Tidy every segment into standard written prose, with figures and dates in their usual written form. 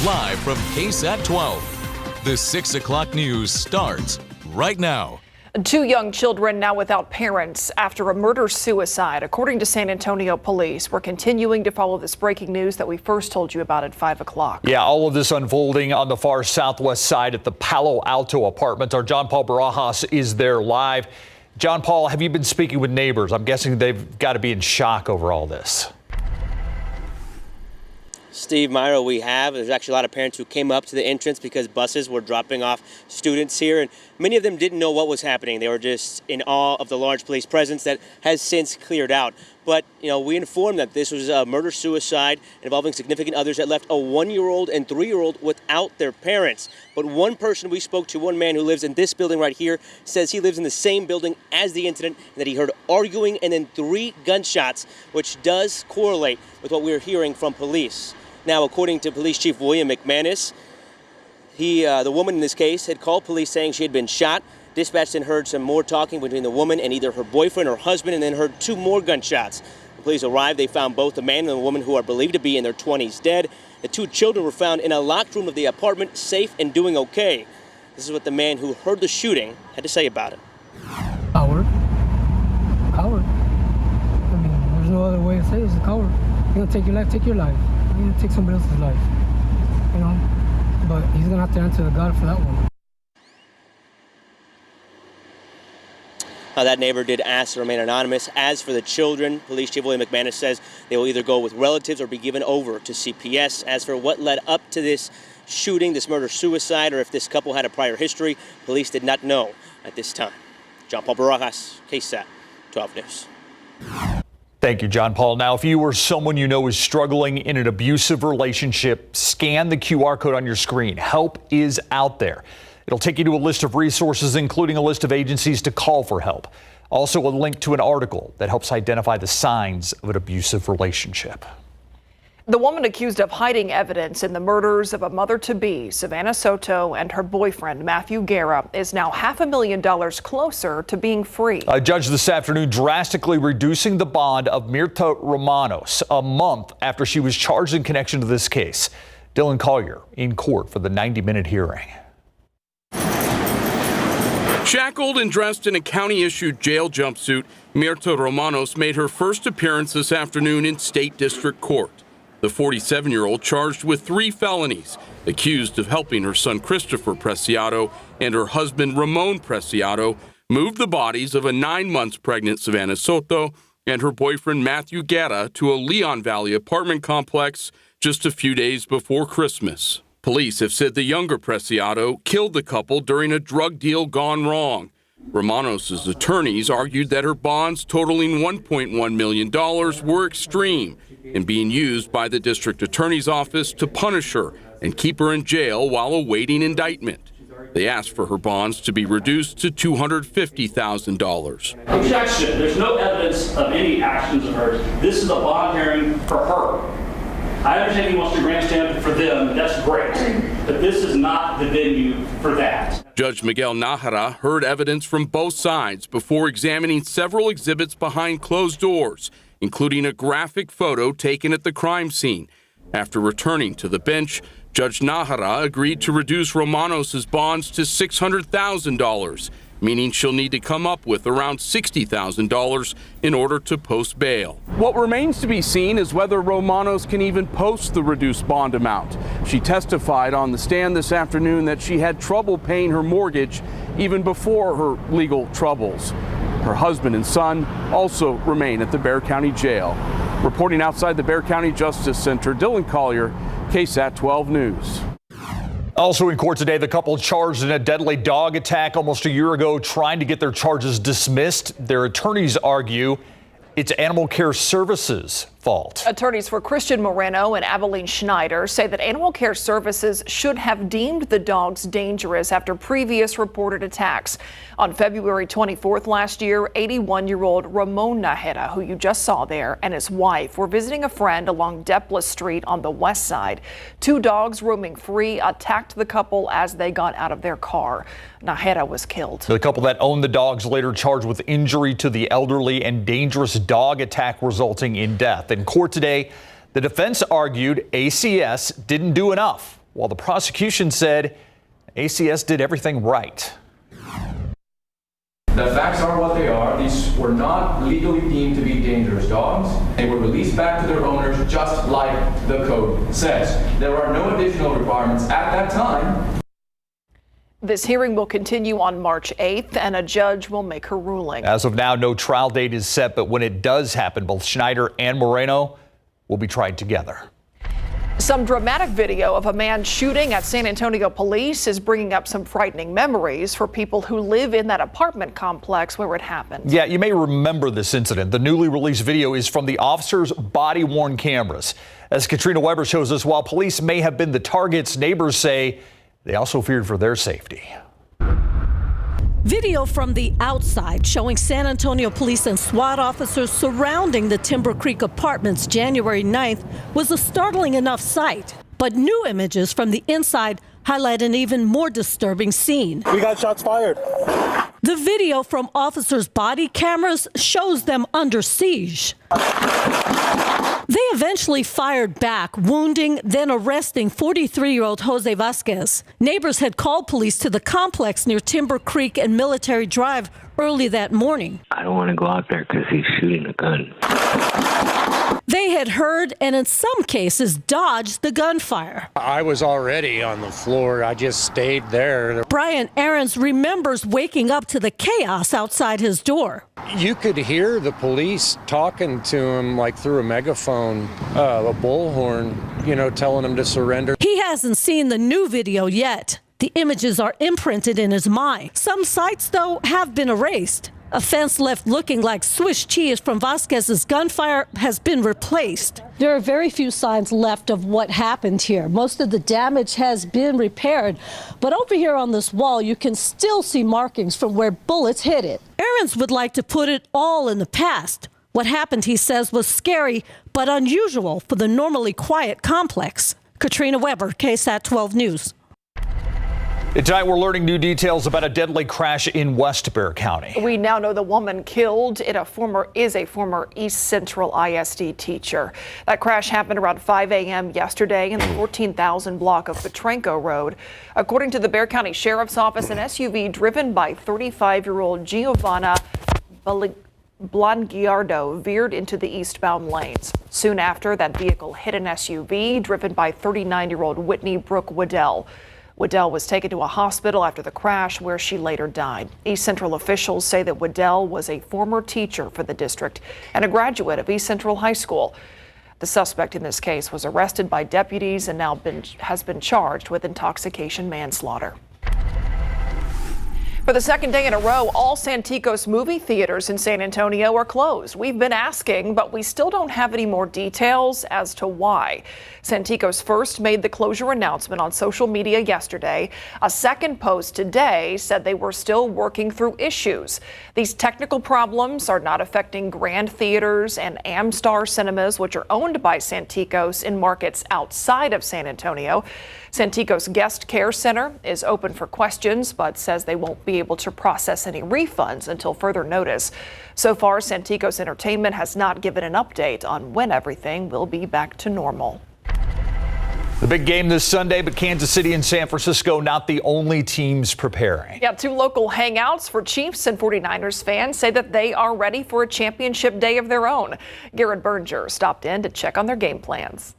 Live from KSAT 12, the 6 o'clock news starts right now. 2 young children now without parents after a murder-suicide, according to San Antonio police. We're continuing to follow this breaking news that we first told you about at 5 o'clock. Yeah, all of this unfolding on the far southwest side at the Palo Alto apartment. Our John Paul Barajas is there live. John Paul, have you been speaking with neighbors? I'm guessing they've got to be in shock over all this. Steve, Myra, we have. There's actually a lot of parents who came up to the entrance because buses were dropping off students here, and many of them didn't know what was happening. They were just in awe of the large police presence that has since cleared out. But, we informed that this was a murder-suicide involving significant others that left a 1-year-old and 3-year-old without their parents. But one person we spoke to, one man who lives in this building right here, says he lives in the same building as the incident, and that he heard arguing and then 3 gunshots, which does correlate with what we're hearing from police. Now, according to Police Chief William McManus, the woman in this case had called police saying she had been shot. Dispatch then heard some more talking between the woman and either her boyfriend or husband, and then heard 2 more gunshots. The police arrived. They found both the man and the woman, who are believed to be in their 20s, dead. The 2 children were found in a locked room of the apartment, safe and doing okay. This is what the man who heard the shooting had to say about it. Coward. Coward. I mean, there's no other way to say it. It's a coward. You're gonna take your life, take your life. You're gonna take somebody else's life, but he's gonna have to answer to God for that one. That neighbor did ask to remain anonymous. As for the children, Police Chief William McManus says they will either go with relatives or be given over to CPS. As for what led up to this shooting, this murder-suicide, or if this couple had a prior history, police did not know at this time. John Paul Barajas, KSAT 12 News. Thank you, John Paul. Now, if you or someone you know is struggling in an abusive relationship, scan the QR code on your screen. Help is out there. It'll take you to a list of resources, including a list of agencies to call for help. Also, a link to an article that helps identify the signs of an abusive relationship. The woman accused of hiding evidence in the murders of a mother-to-be, Savannah Soto, and her boyfriend, Matthew Guerra, is now $500,000 closer to being free. A judge this afternoon drastically reducing the bond of Mirta Romanos a month after she was charged in connection to this case. Dylan Collier in court for the 90-minute hearing. Shackled and dressed in a county-issued jail jumpsuit, Mirta Romanos made her first appearance this afternoon in state district court. The 47-year-old charged with 3 felonies, accused of helping her son Christopher Preciado and her husband Ramon Preciado move the bodies of a 9 months pregnant Savannah Soto and her boyfriend Matthew Guerra to a Leon Valley apartment complex just a few days before Christmas. Police have said the younger Preciado killed the couple during a drug deal gone wrong. Romanos' attorneys argued that her bonds totaling $1.1 million were extreme and being used by the district attorney's office to punish her and keep her in jail while awaiting indictment. They asked for her bonds to be reduced to $250,000. Objection. There's no evidence of any actions of hers. This is a bond hearing for her. I understand he wants to grandstand for them. That's great. But this is not the venue for that. Judge Miguel Nájera heard evidence from both sides before examining several exhibits behind closed doors, including a graphic photo taken at the crime scene. After returning to the bench, Judge Nájera agreed to reduce Romanos' bonds to $600,000, meaning she'll need to come up with around $60,000 in order to post bail. What remains to be seen is whether Romanos can even post the reduced bond amount. She testified on the stand this afternoon that she had trouble paying her mortgage even before her legal troubles. Her husband and son also remain at the Bexar County Jail. Reporting outside the Bexar County Justice Center, Dylan Collier, KSAT 12 News. Also in court today, the couple charged in a deadly dog attack almost a year ago trying to get their charges dismissed. Their attorneys argue it's Animal Care Services' fault. Attorneys for Christian Moreno and Aveline Schneider say that Animal Care Services should have deemed the dogs dangerous after previous reported attacks. On February 24th last year, 81-year-old Ramon Nájera, who you just saw there, and his wife were visiting a friend along Deplis Street on the west side. 2 dogs roaming free attacked the couple as they got out of their car. Nájera was killed. The couple that owned the dogs later charged with injury to the elderly and dangerous dog attack resulting in death. In court today, the defense argued ACS didn't do enough while the prosecution said ACS did everything right. The facts are what they are. These were not legally deemed to be dangerous dogs. They were released back to their owners just like the code says. There are no additional requirements at that time. This hearing will continue on March 8th, and a judge will make her ruling. As of now, no trial date is set, but when it does happen, both Schneider and Moreno will be tried together. Some dramatic video of a man shooting at San Antonio police is bringing up some frightening memories for people who live in that apartment complex where it happened. Yeah, you may remember this incident. The newly released video is from the officers' body-worn cameras. As Katrina Weber shows us, while police may have been the targets, neighbors say they also feared for their safety. Video from the outside showing San Antonio police and SWAT officers surrounding the Timber Creek apartments January 9th was a startling enough sight. But new images from the inside highlight an even more disturbing scene. We got shots fired. The video from officers' body cameras shows them under siege. They eventually fired back, wounding, then arresting 43-year-old Jose Vasquez. Neighbors had called police to the complex near Timber Creek and Military Drive early that morning. I don't want to go out there because he's shooting a gun. They had heard and in some cases dodged the gunfire. I was already on the floor. I just stayed there. Brian Aarons remembers waking up to the chaos outside his door. You could hear the police talking to him like through a megaphone, a bullhorn, telling him to surrender. He hasn't seen the new video yet. The images are imprinted in his mind. Some sites, though, have been erased. A fence left looking like Swiss cheese from Vasquez's gunfire has been replaced. There are very few signs left of what happened here. Most of the damage has been repaired. But over here on this wall, you can still see markings from where bullets hit it. Aarons would like to put it all in the past. What happened, he says, was scary but unusual for the normally quiet complex. Katrina Weber, KSAT 12 News. Tonight, we're learning new details about a deadly crash in West Bexar County. We now know the woman killed is a former East Central ISD teacher. That crash happened around 5 a.m. yesterday in the 14,000 block of Petrenko Road. According to the Bexar County Sheriff's Office, an SUV driven by 35-year-old Giovanna Blangiardo veered into the eastbound lanes. Soon after, that vehicle hit an SUV driven by 39-year-old Whitney Brooke Waddell. Waddell was taken to a hospital after the crash, where she later died. East Central officials say that Waddell was a former teacher for the district and a graduate of East Central High School. The suspect in this case was arrested by deputies and now has been charged with intoxication manslaughter. For the second day in a row, all Santikos movie theaters in San Antonio are closed. We've been asking, but we still don't have any more details as to why. Santikos first made the closure announcement on social media yesterday. A second post today said they were still working through issues. These technical problems are not affecting Grand Theaters and Amstar Cinemas, which are owned by Santikos in markets outside of San Antonio. Santikos Guest Care Center is open for questions, but says they won't be able to process any refunds until further notice. So far, Santikos Entertainment has not given an update on when everything will be back to normal. The big game this Sunday, but Kansas City and San Francisco not the only teams preparing. Yeah, two local hangouts for Chiefs and 49ers fans say that they are ready for a championship day of their own. Garrett Berger stopped in to check on their game plans.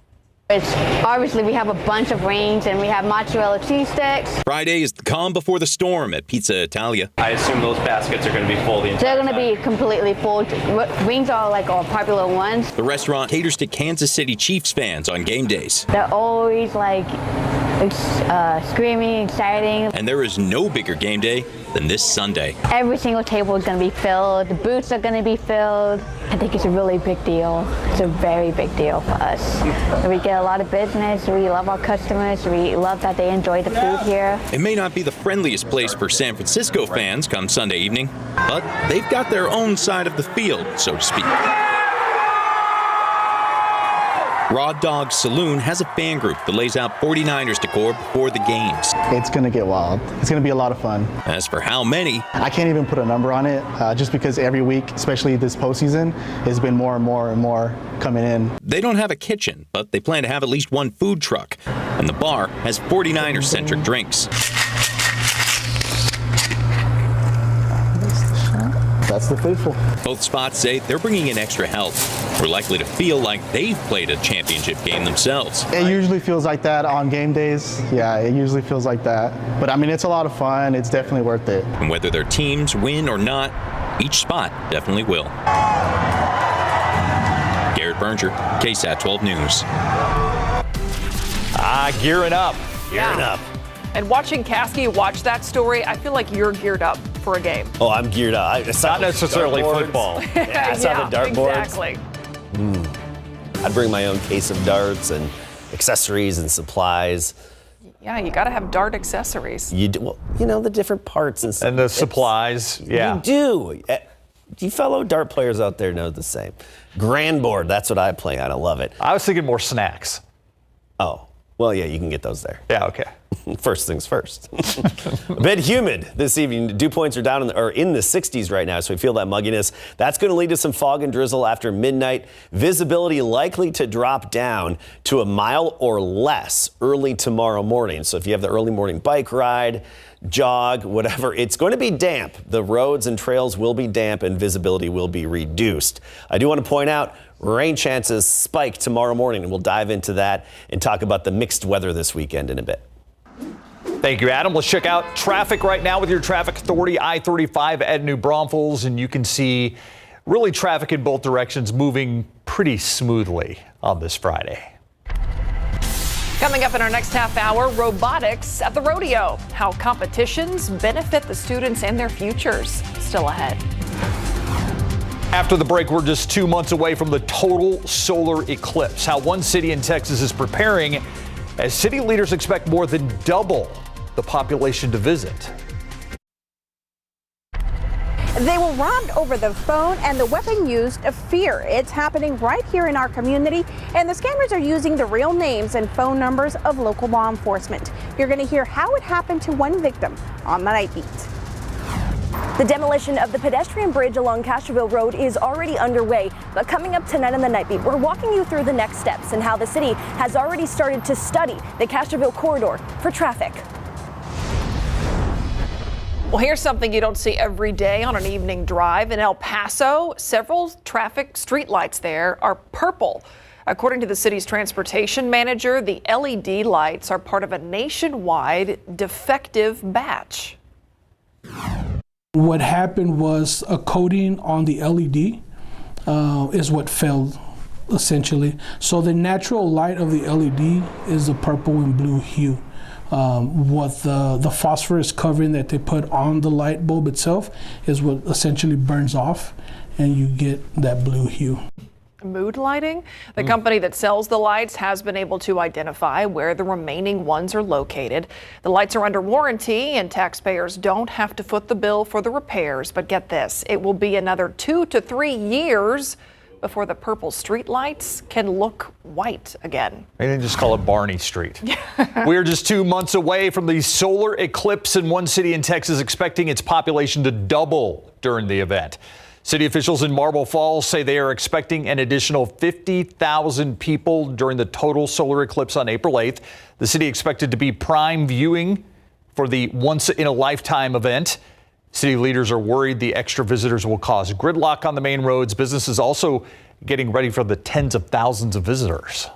Obviously, we have a bunch of wings and we have mozzarella cheese sticks. Friday is the calm before the storm at Pizza Italia. I assume those baskets are going to be full the entire time. They're going to be completely full. Wings are like our popular ones. The restaurant caters to Kansas City Chiefs fans on game days. They're always like screaming, exciting. And there is no bigger game day than this Sunday. Every single table is going to be filled. The booths are going to be filled. I think it's a really big deal. It's a very big deal for us. We get a lot of business. We love our customers. We love that they enjoy the food here. It may not be the friendliest place for San Francisco fans come Sunday evening, but they've got their own side of the field, so to speak. Raw Dog Saloon has a fan group that lays out 49ers decor before the games. It's going to get wild. It's going to be a lot of fun. As for how many, I can't even put a number on it, just because every week, especially this postseason, has been more and more and more coming in. They don't have a kitchen, but they plan to have at least one food truck. and the bar has 49er-centric drinks. That's the faithful. Both spots say they're bringing in extra help. We're likely to feel like they've played a championship game themselves. It usually feels like that on game days. Yeah, it usually feels like that. But I mean, it's a lot of fun. It's definitely worth it. And whether their teams win or not, each spot definitely will. Garrett Berger, KSAT 12 News. Gearing up. Gearing up. And watching Caskey watch that story, I feel like you're geared up for a game. Oh, I'm geared up. Not necessarily football. Yeah, I saw the dartboards. Exactly. I'd bring my own case of darts and accessories and supplies. Yeah, you got to have dart accessories. You do, well, you know, the different parts and stuff. And the supplies, yeah. You do. You fellow dart players out there know the same. Grand board, that's what I play on. I love it. I was thinking more snacks. Oh, well, yeah, you can get those there. Yeah, okay. First things first. A bit humid this evening. Dew points are down in the 60s right now, so we feel that mugginess. That's going to lead to some fog and drizzle after midnight. Visibility likely to drop down to a mile or less early tomorrow morning. So if you have the early morning bike ride, jog, whatever, it's going to be damp. The roads and trails will be damp and visibility will be reduced. I do want to point out rain chances spike tomorrow morning, and we'll dive into that and talk about the mixed weather this weekend in a bit. Thank you, Adam. Let's check out traffic right now with your traffic authority, I-35 at New Braunfels, and you can see really traffic in both directions moving pretty smoothly on this Friday. Coming up in our next half hour, robotics at the rodeo. How competitions benefit the students and their futures. Still ahead. After the break, we're just 2 months away from the total solar eclipse. How one city in Texas is preparing as city leaders expect more than double the population to visit. They were robbed over the phone, and the weapon used fear. It's happening right here in our community, and the scammers are using the real names and phone numbers of local law enforcement. You're going to hear how it happened to one victim on the Night Beat. The demolition of the pedestrian bridge along Castroville Road is already underway, but coming up tonight on the Night Beat, we're walking you through the next steps and how the city has already started to study the Castroville corridor for traffic. Well, here's something you don't see every day on an evening drive. In El Paso, several traffic streetlights there are purple. According to the city's transportation manager, the LED lights are part of a nationwide defective batch. What happened was a coating on the LED is what failed, essentially. So the natural light of the LED is the purple and blue hue. What the phosphorus covering that they put on the light bulb itself is what essentially burns off, and you get that blue hue. Mood lighting. The company that sells the lights has been able to identify where the remaining ones are located. The lights are under warranty and taxpayers don't have to foot the bill for the repairs. But get this, it will be another 2 to 3 years before the purple street lights can look white again. They didn't just call it Barney Street. We're just 2 months away from the solar eclipse in one city in Texas, expecting its population to double during the event. City officials in Marble Falls say they are expecting an additional 50,000 people during the total solar eclipse on April 8th. The city expected to be prime viewing for the once-in-a-lifetime event. City leaders are worried the extra visitors will cause gridlock on the main roads. Businesses also getting ready for the tens of thousands of visitors.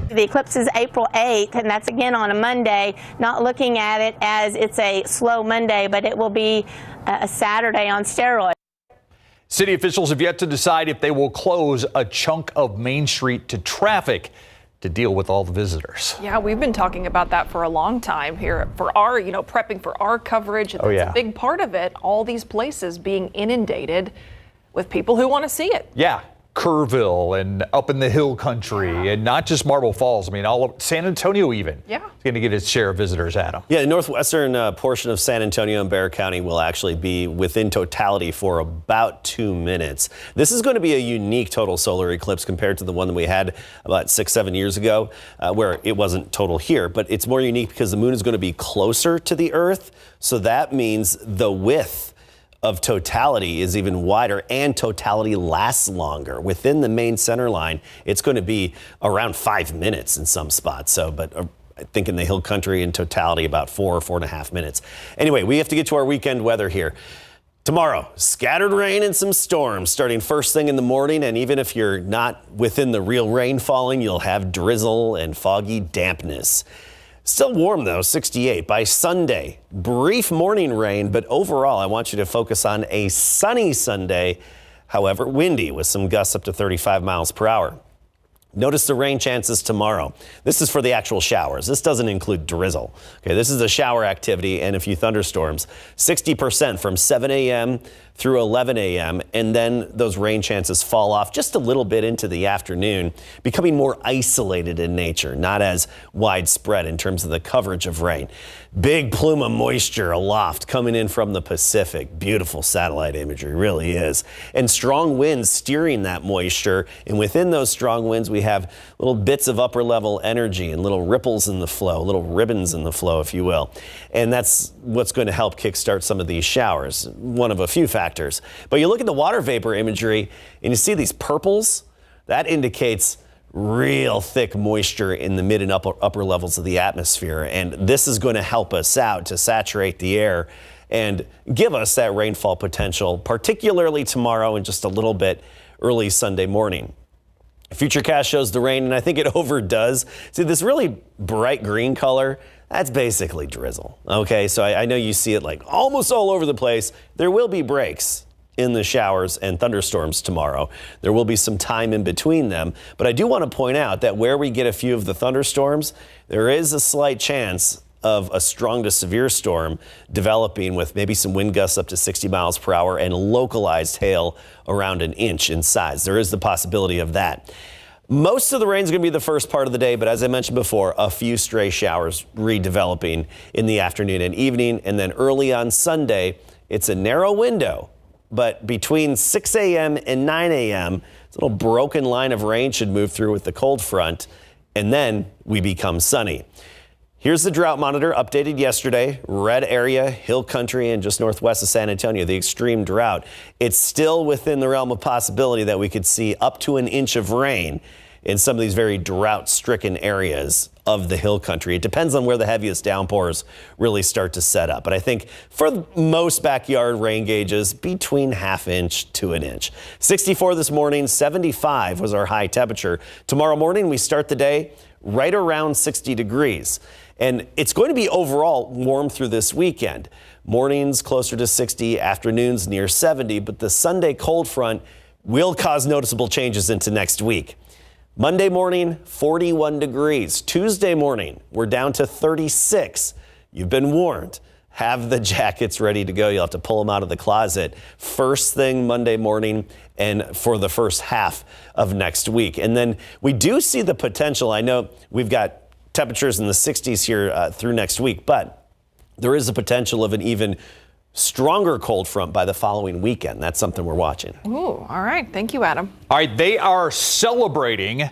The eclipse is April 8th, and that's again on a Monday. Not looking at it as it's a slow Monday, but it will be a Saturday on steroids. City officials have yet to decide if they will close a chunk of Main Street to traffic to deal with all the visitors. Yeah, we've been talking about that for a long time here for our, prepping for our coverage. And that's a big part of it, all these places being inundated with people who want to see it. Yeah. Kerrville and up in the hill country, and not just Marble Falls. I mean, all of San Antonio even. Yeah. It's going to get its share of visitors, Adam. Yeah, the northwestern portion of San Antonio and Bexar County will actually be within totality for about 2 minutes. This is going to be a unique total solar eclipse compared to the one that we had about 6-7 years ago, where it wasn't total here. But it's more unique because the moon is going to be closer to the Earth. So that means the width of totality is even wider, and totality lasts longer. Within the main center line, it's going to be around 5 minutes in some spots. So, but I think in the hill country in totality about 4.5 minutes. Anyway, we have to get to our weekend weather here. Tomorrow, scattered rain and some storms starting first thing in the morning. And even if you're not within the real rain falling, you'll have drizzle and foggy dampness. Still warm though, 68. By Sunday, brief morning rain, but overall I want you to focus on a sunny Sunday. However, windy with some gusts up to 35 miles per hour. Notice the rain chances tomorrow. This is for the actual showers. This doesn't include drizzle. Okay, this is the shower activity and a few thunderstorms. 60% from 7 a.m. through 11 a.m. And then those rain chances fall off just a little bit into the afternoon, becoming more isolated in nature, not as widespread in terms of the coverage of rain. Big plume of moisture aloft coming in from the Pacific. Beautiful satellite imagery, really is. And strong winds steering that moisture. And within those strong winds, we have little bits of upper level energy and little ripples in the flow, little ribbons in the flow, if you will. And that's what's going to help kickstart some of these showers, one of a few factors. But you look at the water vapor imagery and you see these purples, that indicates real thick moisture in the mid and upper levels of the atmosphere. And this is going to help us out to saturate the air and give us that rainfall potential, particularly tomorrow and just a little bit early Sunday morning. Futurecast shows the rain, and I think it overdoes. See, this really bright green color, that's basically drizzle. Okay, so I know you see it like almost all over the place. There will be breaks in the showers and thunderstorms tomorrow. There will be some time in between them, but I do want to point out that where we get a few of the thunderstorms, there is a slight chance of a strong to severe storm developing with maybe some wind gusts up to 60 miles per hour and localized hail around an inch in size. There is the possibility of that. Most of the rain is going to be the first part of the day, but as I mentioned before, a few stray showers redeveloping in the afternoon and evening, and then early on Sunday, it's a narrow window. But between 6 a.m. and 9 a.m., this little broken line of rain should move through with the cold front, and then we become sunny. Here's the drought monitor updated yesterday. Red area, hill country, and just northwest of San Antonio, the extreme drought. It's still within the realm of possibility that we could see up to an inch of rain in some of these very drought-stricken areas of the hill country. It depends on where the heaviest downpours really start to set up. But I think for most backyard rain gauges, between ½ inch to an inch. 64 this morning, 75 was our high temperature. Tomorrow morning, we start the day right around 60 degrees. And it's going to be overall warm through this weekend. Mornings closer to 60, afternoons near 70, but the Sunday cold front will cause noticeable changes into next week. Monday morning, 41 degrees. Tuesday morning, we're down to 36. You've been warned. Have the jackets ready to go. You'll have to pull them out of the closet first thing Monday morning and for the first half of next week. And then we do see the potential. I know we've got temperatures in the 60s here through next week, but there is a potential of an even stronger cold front by the following weekend. That's something we're watching. Ooh, all right. Thank you, Adam. All right, they are celebrating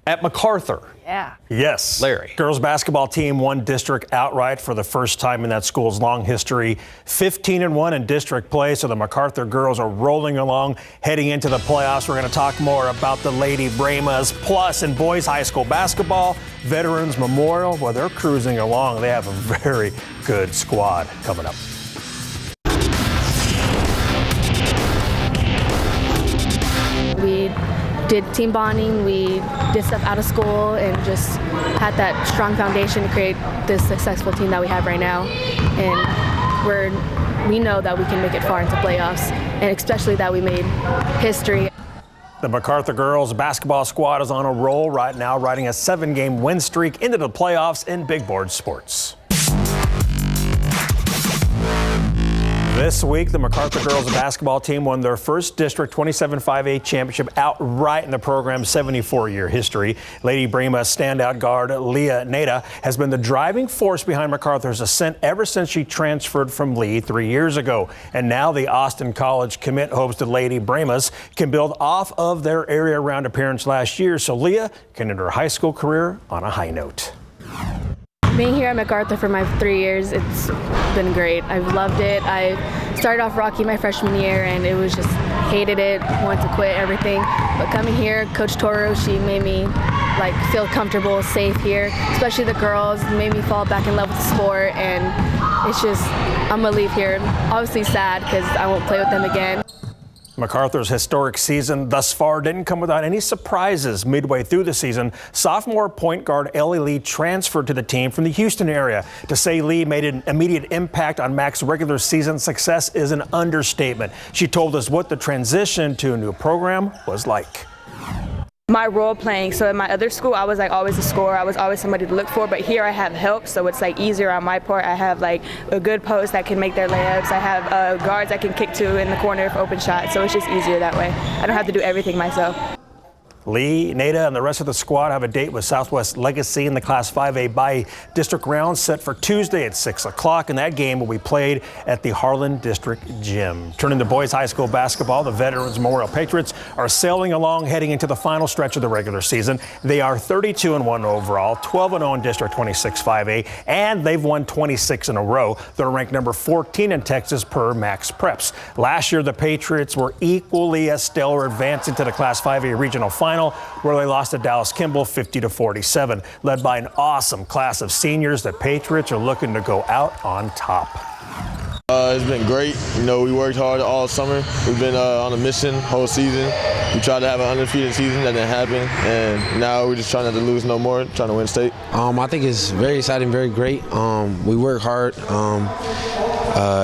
at MacArthur. Yeah. Yes. Larry. Girls basketball team won district outright for the first time in that school's long history. 15-1 in district play, so the MacArthur girls are rolling along, heading into the playoffs. We're going to talk more about the Lady Bremas. Plus, in boys high school basketball, Veterans Memorial, well, they're cruising along. They have a very good squad coming up. We did team bonding, we did stuff out of school, and just had that strong foundation to create this successful team that we have right now. And we know that we can make it far into playoffs, and especially that we made history. The MacArthur girls basketball squad is on a roll right now, riding a 7-game win streak into the playoffs in big board sports. This week, the MacArthur girls basketball team won their first District 27-5A championship outright in the program's 74-year history. Lady Bremas standout guard Leah Nada has been the driving force behind MacArthur's ascent ever since she transferred from Lee 3 years ago. And now the Austin College commit hopes that Lady Bremas can build off of their area-round appearance last year, so Leah can end her high school career on a high note. Being here at MacArthur for my 3 years, it's been great. I've loved it. I started off rocky my freshman year, and it was just hated it, wanted to quit everything. But coming here, Coach Toro, she made me like feel comfortable, safe here. Especially the girls made me fall back in love with the sport, and it's just, I'm gonna leave here. Obviously sad because I won't play with them again. MacArthur's historic season thus far didn't come without any surprises. Midway through the season, sophomore point guard Ellie Lee transferred to the team from the Houston area. To say Lee made an immediate impact on Mac's regular season success is an understatement. She told us what the transition to a new program was like. My role playing, so in my other school I was like always a scorer, I was always somebody to look for, but here I have help, so it's like easier on my part. I have like a good post that can make their layups, I have guards I can kick to in the corner for open shots, so it's just easier that way. I don't have to do everything myself. Lee, Nada, and the rest of the squad have a date with Southwest Legacy in the Class 5A by District round set for Tuesday at 6 o'clock, and that game will be played at the Harlan District Gym. Turning to boys high school basketball, the Veterans Memorial Patriots are sailing along heading into the final stretch of the regular season. They are 32-1 overall, 12-0 in District 26 5A, and they've won 26 in a row. They're ranked number 14 in Texas per Max Preps. Last year, the Patriots were equally as stellar, advancing to the Class 5A regional final, where they lost to Dallas Kimball 50-47. Led by an awesome class of seniors, the Patriots are looking to go out on top. It's been great. You know, we worked hard all summer. We've been on a mission whole season. We tried to have an undefeated season. That didn't happen. And now we're just trying not to lose no more, trying to win state. I think it's very exciting, very great. We work hard.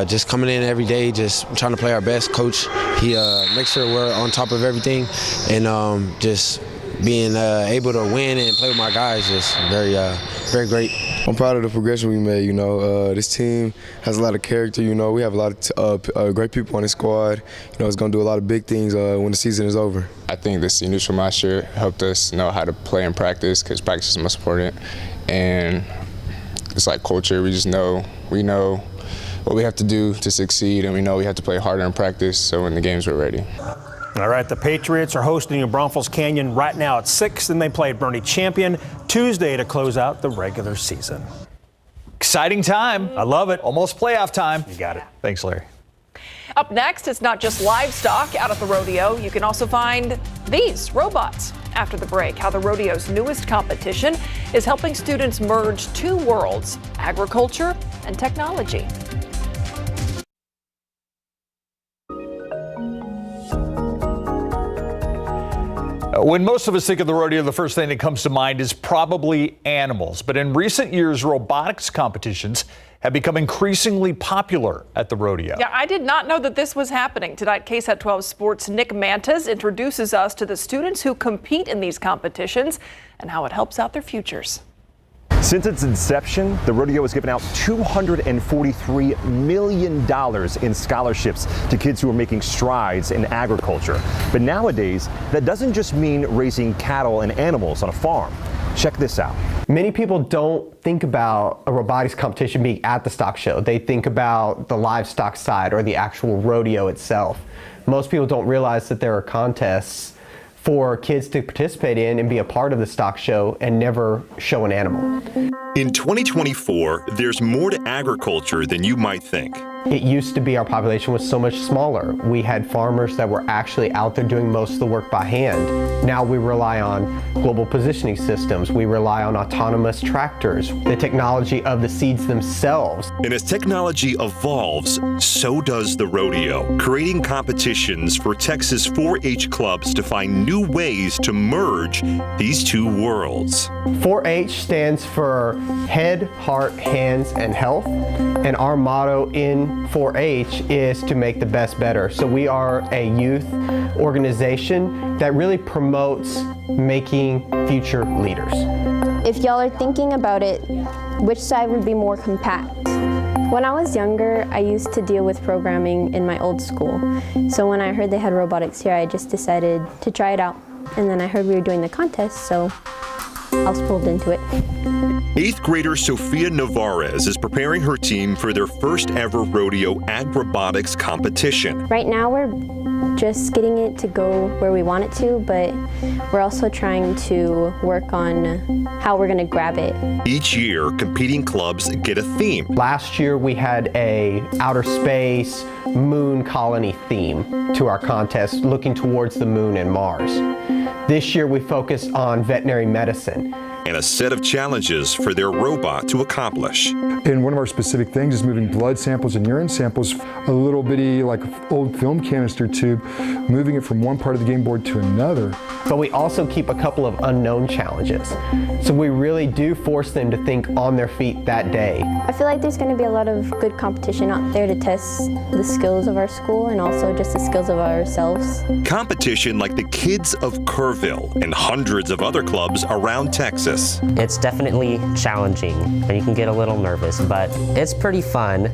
Just coming in every day, just trying to play our best. Coach, he makes sure we're on top of everything, and just being able to win and play with my guys is very great. I'm proud of the progression we made. You know, this team has a lot of character. You know, we have a lot of great people on the squad. You know, it's going to do a lot of big things when the season is over. I think the seniors from last year helped us know how to play in practice, because practice is most important. And it's like culture. We know what we have to do to succeed, and we know we have to play harder in practice, so when the games we're ready. All right, the Patriots are hosting New Braunfels Canyon right now at 6, and they play at Bernie Champion Tuesday to close out the regular season. Exciting time. I love it. Almost playoff time. You got it. Thanks, Larry. Up next, it's not just livestock out at the rodeo. You can also find these robots. After the break, how the rodeo's newest competition is helping students merge two worlds, agriculture and technology. When most of us think of the rodeo, the first thing that comes to mind is probably animals. But in recent years, robotics competitions have become increasingly popular at the rodeo. Yeah, I did not know that this was happening. Tonight, KSAT 12 Sports' Nick Mantas introduces us to the students who compete in these competitions and how it helps out their futures. Since its inception, the rodeo has given out $243 million in scholarships to kids who are making strides in agriculture. But nowadays, that doesn't just mean raising cattle and animals on a farm. Check this out. Many people don't think about a robotics competition being at the stock show. They think about the livestock side or the actual rodeo itself. Most people don't realize that there are contests for kids to participate in and be a part of the stock show and never show an animal. In 2024, there's more to agriculture than you might think. It used to be our population was so much smaller. We had farmers that were actually out there doing most of the work by hand. Now we rely on global positioning systems. We rely on autonomous tractors, the technology of the seeds themselves. And as technology evolves, so does the rodeo, creating competitions for Texas 4-H clubs to find new ways to merge these two worlds. 4-H stands for head, heart, hands, and health. And our motto in 4-H is to make the best better. So we are a youth organization that really promotes making future leaders. If y'all are thinking about it, which side would be more compact? When I was younger, I used to deal with programming in my old school. So when I heard they had robotics here, I just decided to try it out. And then I heard we were doing the contest, so I was pulled into it. 8th grader Sofia Navarez is preparing her team for their first ever rodeo ag robotics competition. Right now we're just getting it to go where we want it to, but we're also trying to work on how we're going to grab it. Each year, competing clubs get a theme. Last year we had a outer space moon colony theme to our contest, looking towards the moon and Mars. This year we focused on veterinary medicine. And a set of challenges for their robot to accomplish. And one of our specific things is moving blood samples and urine samples, a little bitty like old film canister tube, moving it from one part of the game board to another. But we also keep a couple of unknown challenges. So we really do force them to think on their feet that day. I feel like there's going to be a lot of good competition out there to test the skills of our school and also just the skills of ourselves. Competition like the kids of Kerrville and hundreds of other clubs around Texas. It's definitely challenging and you can get a little nervous, but it's pretty fun.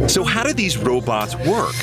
So how do these robots work?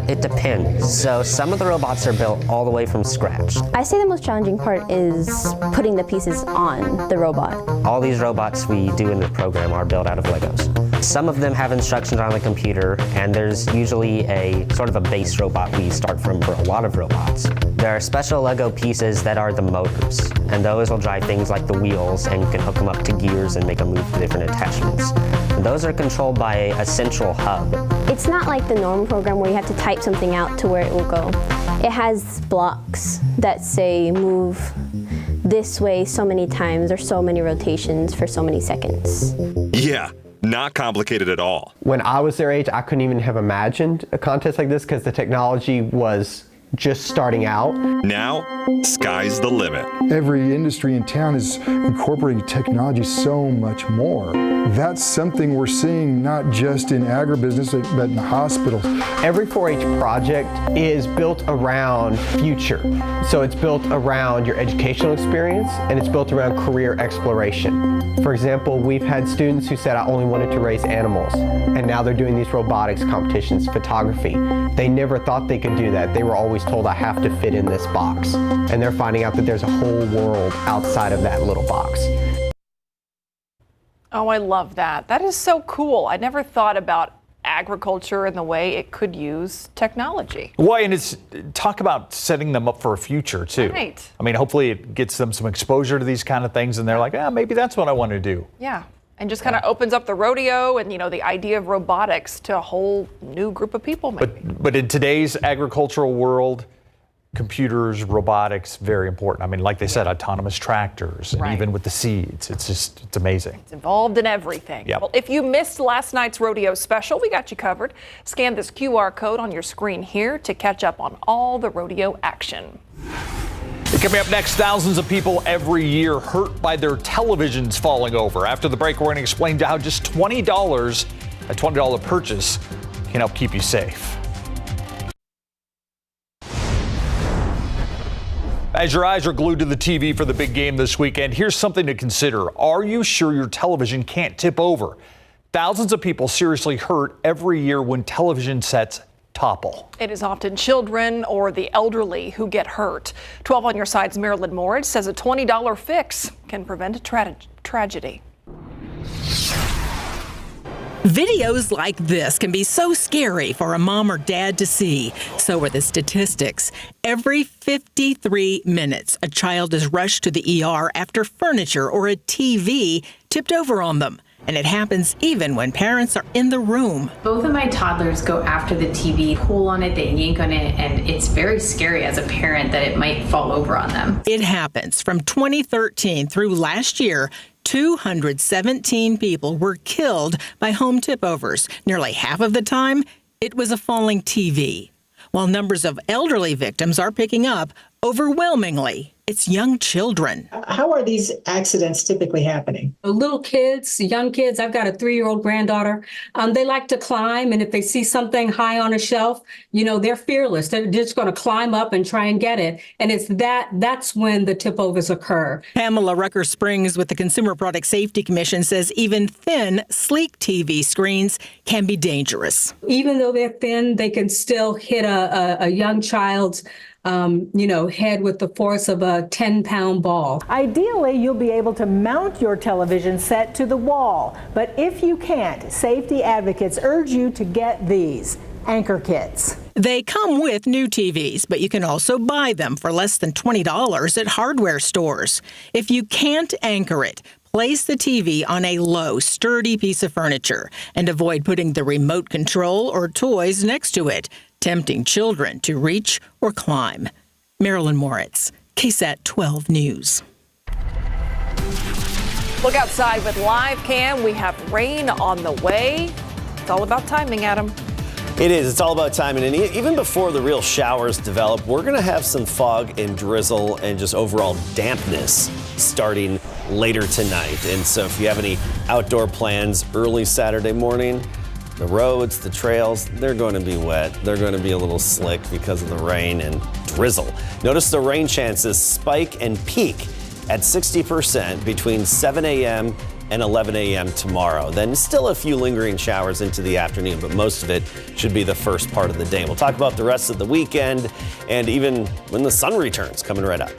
It depends. So some of the robots are built all the way from scratch. I say the most challenging part is putting the pieces on the robot. All these robots we do in the program are built out of Legos. Some of them have instructions on the computer, and there's usually a sort of a base robot we start from for a lot of robots. There are special Lego pieces that are the motors, and those will drive things like the wheels, and you can hook them up to gears and make them move to different attachments. And those are controlled by a central hub. It's not like the normal program where you have to type something out to where it will go. It has blocks that say move this way so many times or so many rotations for so many seconds. Yeah. Not complicated at all. When I was their age, I couldn't even have imagined a contest like this because the technology was just starting out. Now, sky's the limit. Every industry in town is incorporating technology so much more. That's something we're seeing not just in agribusiness, but in hospitals. Every 4-H project is built around future. So it's built around your educational experience and it's built around career exploration. For example, we've had students who said, I only wanted to raise animals, and now they're doing these robotics competitions, photography. They never thought they could do that. They were always told, I have to fit in this box. And they're finding out that there's a whole world outside of that little box. Oh, I love that. That is so cool. I never thought about agriculture and the way it could use technology. Well, and it's talk about setting them up for a future too. Right. I mean, hopefully it gets them some exposure to these kind of things and they're like, maybe that's what I want to do. Yeah. And just kind of opens up the rodeo and, the idea of robotics to a whole new group of people. Maybe. But in today's agricultural world, computers, robotics, very important. I mean, like they said, autonomous tractors, and even with the seeds, it's amazing. It's involved in everything. Yep. Well, if you missed last night's rodeo special, we got you covered. Scan this QR code on your screen here to catch up on all the rodeo action. Coming up next, thousands of people every year hurt by their televisions falling over. After the break, we're going to explain how just $20, a $20 purchase, can help keep you safe. As your eyes are glued to the TV for the big game this weekend, here's something to consider. Are you sure your television can't tip over? Thousands of people seriously hurt every year when television sets topple. It is often children or the elderly who get hurt. 12 on your side's Marilyn Moritz says a $20 fix can prevent a tragedy. Videos like this can be so scary for a mom or dad to see. So are the statistics. Every 53 minutes, a child is rushed to the ER after furniture or a TV tipped over on them. And it happens even when parents are in the room. Both of my toddlers go after the TV, pull on it, they yank on it, and it's very scary as a parent that it might fall over on them. It happens. From 2013 through last year, 217 people were killed by home tip-overs. Nearly half of the time, it was a falling TV. While numbers of elderly victims are picking up, overwhelmingly, it's young children. How are these accidents typically happening? Little kids, young kids. I've got a 3-year-old granddaughter. They like to climb, and if they see something high on a shelf, they're fearless. They're just going to climb up and try and get it. And that's when the tip-overs occur. Pamela Rucker Springs with the Consumer Product Safety Commission says even thin, sleek TV screens can be dangerous. Even though they're thin, they can still hit a young child's head with the force of a 10-pound ball. Ideally, you'll be able to mount your television set to the wall. But if you can't, safety advocates urge you to get these anchor kits. They come with new TVs, but you can also buy them for less than $20 at hardware stores. If you can't anchor it, place the TV on a low, sturdy piece of furniture and avoid putting the remote control or toys next to it, tempting children to reach or climb. Marilyn Moritz, KSAT 12 News. Look outside with live cam. We have rain on the way. It's all about timing, Adam. It is. It's all about timing. And even before the real showers develop, we're going to have some fog and drizzle and just overall dampness starting later tonight. And so if you have any outdoor plans early Saturday morning, the roads, the trails, they're going to be wet. They're going to be a little slick because of the rain and drizzle. Notice the rain chances spike and peak at 60% between 7 a.m. and 11 a.m. tomorrow. Then still a few lingering showers into the afternoon, but most of it should be the first part of the day. We'll talk about the rest of the weekend and even when the sun returns, coming right up.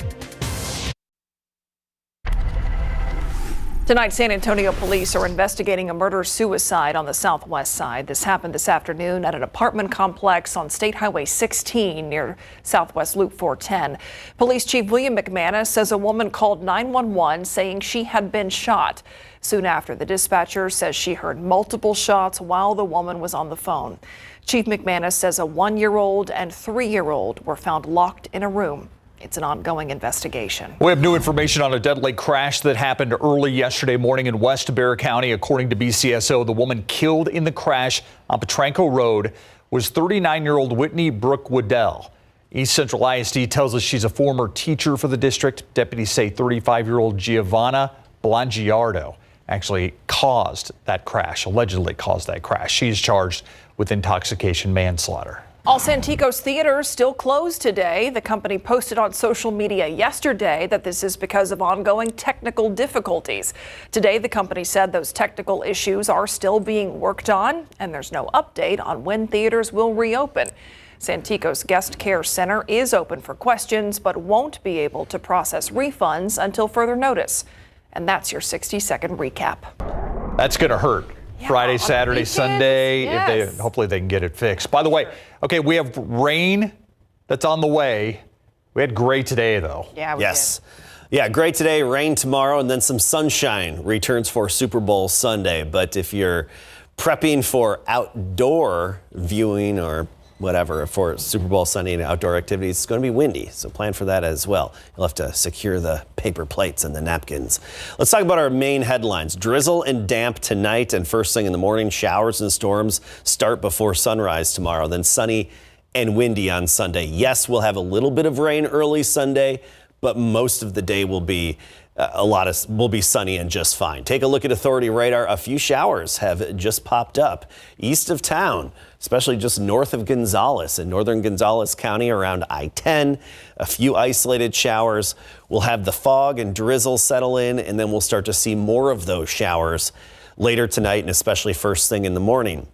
Tonight, San Antonio police are investigating a murder-suicide on the southwest side. This happened this afternoon at an apartment complex on State Highway 16 near Southwest Loop 410. Police Chief William McManus says a woman called 911 saying she had been shot. Soon after, the dispatcher says she heard multiple shots while the woman was on the phone. Chief McManus says a 1-year-old and 3-year-old were found locked in a room. It's an ongoing investigation. We have new information on a deadly crash that happened early yesterday morning in West Bexar County. According to BCSO, the woman killed in the crash on Petranco Road was 39-year-old Whitney Brooke Waddell. East Central ISD tells us she's a former teacher for the district. Deputies say 35-year-old Giovanna Blangiardo actually allegedly caused that crash. She's charged with intoxication manslaughter. All Santikos theaters still closed today. The company posted on social media yesterday that this is because of ongoing technical difficulties. Today, the company said those technical issues are still being worked on, and there's no update on when theaters will reopen. Santikos Guest Care Center is open for questions, but won't be able to process refunds until further notice. And that's your 60-second recap. That's going to hurt. Yeah, Friday, Saturday, weekends, Sunday. yes. Hopefully they can get it fixed. By the way, okay, we have rain that's on the way. We had gray today, though. Yeah, we did. Yeah, gray today, rain tomorrow, and then some sunshine returns for Super Bowl Sunday. But if you're prepping for outdoor viewing or whatever for Super Bowl Sunday and outdoor activities, it's going to be windy, so plan for that as well. You'll have to secure the paper plates and the napkins. Let's talk about our main headlines. Drizzle and damp tonight and first thing in the morning. Showers and storms start before sunrise tomorrow, then sunny and windy on Sunday. Yes, we'll have a little bit of rain early Sunday, but most of the day will be sunny and just fine. Take a look at Authority radar. A few showers have just popped up east of town, especially just north of Gonzales in northern Gonzales County around I-10. A few isolated showers. We'll have the fog and drizzle settle in, and then we'll start to see more of those showers later tonight and especially first thing in the morning.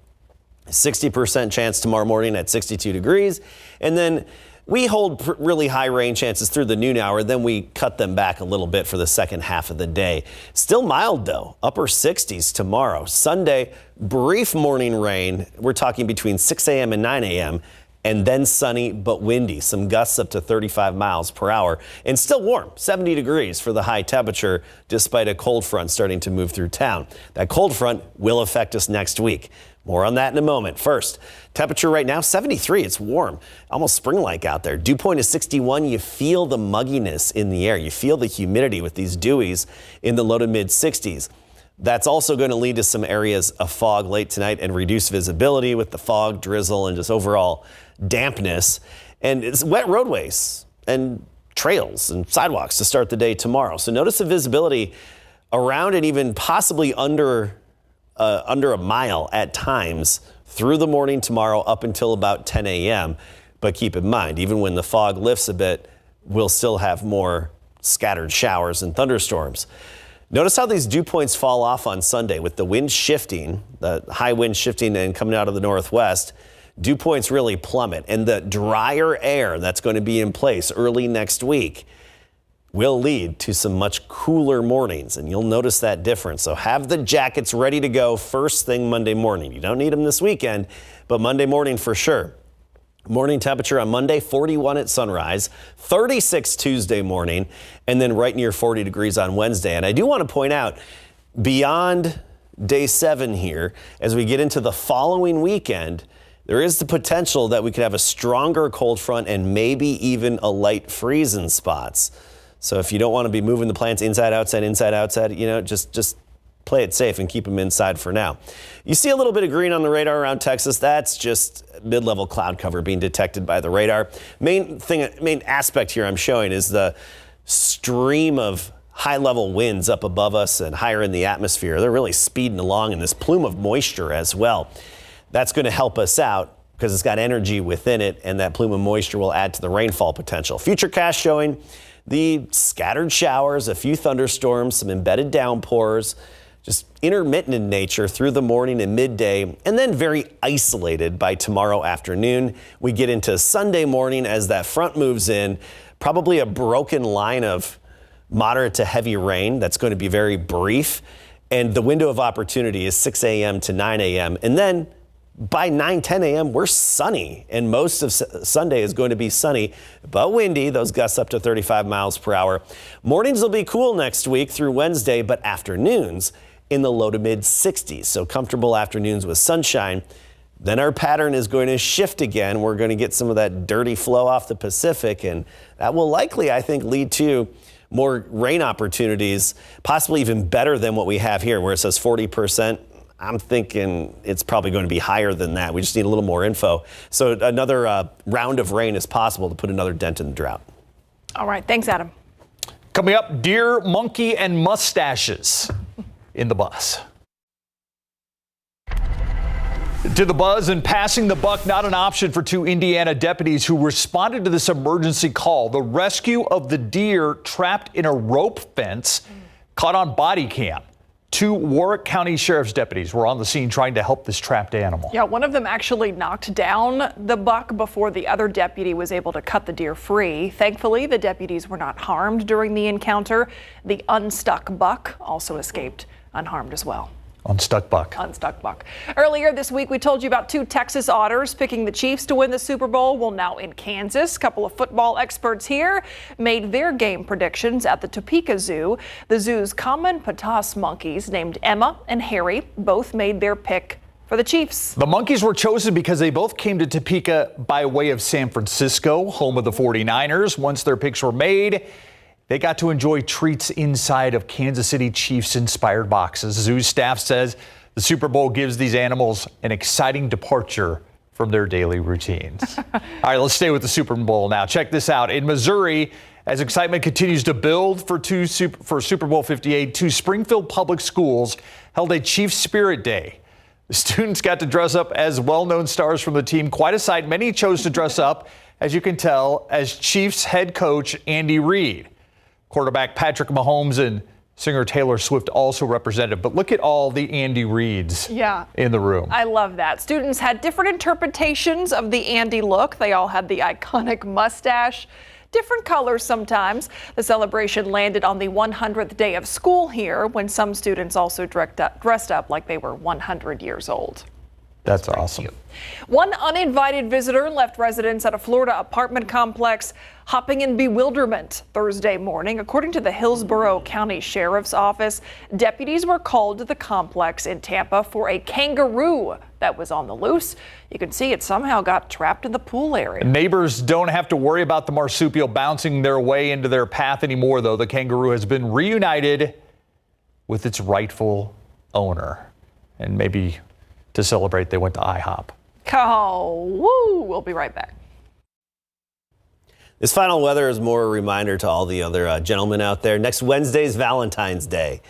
60% chance tomorrow morning at 62 degrees, and then we hold really high rain chances through the noon hour, then we cut them back a little bit for the second half of the day. Still mild though, upper 60s tomorrow. Sunday, brief morning rain. We're talking between 6 a.m. and 9 a.m. and then sunny but windy. Some gusts up to 35 miles per hour and still warm, 70 degrees for the high temperature despite a cold front starting to move through town. That cold front will affect us next week. More on that in a moment. First, temperature right now, 73. It's warm, almost spring-like out there. Dew point is 61. You feel the mugginess in the air. You feel the humidity with these dewies in the low to mid 60s. That's also going to lead to some areas of fog late tonight and reduced visibility with the fog, drizzle, and just overall dampness. And it's wet roadways and trails and sidewalks to start the day tomorrow. So notice the visibility around and even possibly under a mile at times through the morning tomorrow up until about 10 a.m. But keep in mind, even when the fog lifts a bit, we'll still have more scattered showers and thunderstorms. Notice how these dew points fall off on Sunday with the wind shifting, the high wind shifting and coming out of the northwest. Dew points really plummet, and the drier air that's going to be in place early next week will lead to some much cooler mornings, and you'll notice that difference. So have the jackets ready to go first thing Monday morning. You don't need them this weekend, but Monday morning for sure. Morning temperature on Monday, 41 at sunrise, 36 Tuesday morning, and then right near 40 degrees on Wednesday. And I do want to point out, beyond day 7 here, as we get into the following weekend, there is the potential that we could have a stronger cold front and maybe even a light freeze in spots. So if you don't want to be moving the plants inside, outside, just play it safe and keep them inside for now. You see a little bit of green on the radar around Texas. That's just mid-level cloud cover being detected by the radar. Main aspect here I'm showing is the stream of high-level winds up above us and higher in the atmosphere. They're really speeding along in this plume of moisture as well. That's going to help us out because it's got energy within it, and that plume of moisture will add to the rainfall potential. Futurecast showing the scattered showers, a few thunderstorms, some embedded downpours, just intermittent in nature through the morning and midday, and then very isolated by tomorrow afternoon. We get into Sunday morning as that front moves in, probably a broken line of moderate to heavy rain that's going to be very brief, and the window of opportunity is 6 a.m. to 9 a.m. And then by 9-10 a.m. we're sunny, and most of Sunday is going to be sunny but windy, those gusts up to 35 miles per hour. Mornings will be cool next week through Wednesday, but afternoons in the low to mid 60s, so comfortable afternoons with sunshine. Then our pattern is going to shift again. We're going to get some of that dirty flow off the Pacific, and that will likely, I think, lead to more rain opportunities, possibly even better than what we have here, where it says 40%. I'm thinking it's probably going to be higher than that. We just need a little more info. So another round of rain is possible to put another dent in the drought. All right. Thanks, Adam. Coming up, deer, monkey, and mustaches in the buzz. To the buzz and passing the buck, not an option for two Indiana deputies who responded to this emergency call. The rescue of the deer trapped in a rope fence caught on body cam. Two Warwick County Sheriff's deputies were on the scene trying to help this trapped animal. Yeah, one of them actually knocked down the buck before the other deputy was able to cut the deer free. Thankfully, the deputies were not harmed during the encounter. The unstuck buck also escaped unharmed as well. Unstuck buck. Unstuck buck. Earlier this week, we told you about two Texas otters picking the Chiefs to win the Super Bowl. Well, now in Kansas, a couple of football experts here made their game predictions at the Topeka Zoo. The zoo's common potas monkeys named Emma and Harry both made their pick for the Chiefs. The monkeys were chosen because they both came to Topeka by way of San Francisco, home of the 49ers. Once their picks were made, they got to enjoy treats inside of Kansas City Chiefs-inspired boxes. Zoo staff says the Super Bowl gives these animals an exciting departure from their daily routines. All right, let's stay with the Super Bowl now. Check this out. In Missouri, as excitement continues to build for Super Bowl 58, two Springfield public schools held a Chiefs Spirit Day. The students got to dress up as well-known stars from the team. Quite a sight. Many chose to dress up, as you can tell, as Chiefs head coach Andy Reid. Quarterback Patrick Mahomes and singer Taylor Swift also represented. But look at all the Andy Reids in the room. I love that. Students had different interpretations of the Andy look. They all had the iconic mustache, different colors sometimes. The celebration landed on the 100th day of school here, when some students also dressed up like they were 100 years old. That's awesome. Cute. One uninvited visitor left residents at a Florida apartment complex hopping in bewilderment Thursday morning. According to the Hillsborough County Sheriff's Office, deputies were called to the complex in Tampa for a kangaroo that was on the loose. You can see it somehow got trapped in the pool area. Neighbors don't have to worry about the marsupial bouncing their way into their path anymore, though. The kangaroo has been reunited with its rightful owner. And maybe to celebrate, they went to IHOP. Oh, woo! We'll be right back. This final weather is more a reminder to all the other gentlemen out there. Next Wednesday is Valentine's Day.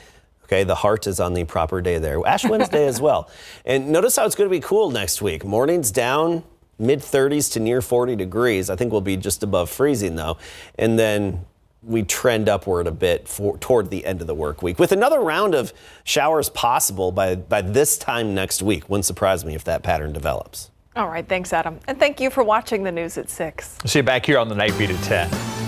Okay, the heart is on the proper day there. Ash Wednesday as well. And notice how it's going to be cool next week. Mornings down mid 30s to near 40 degrees. I think we'll be just above freezing though. And then we trend upward a bit toward the end of the work week with another round of showers possible by this time next week. Wouldn't surprise me if that pattern develops. All right. Thanks, Adam. And thank you for watching the news at 6. See you back here on the Night Beat at 10.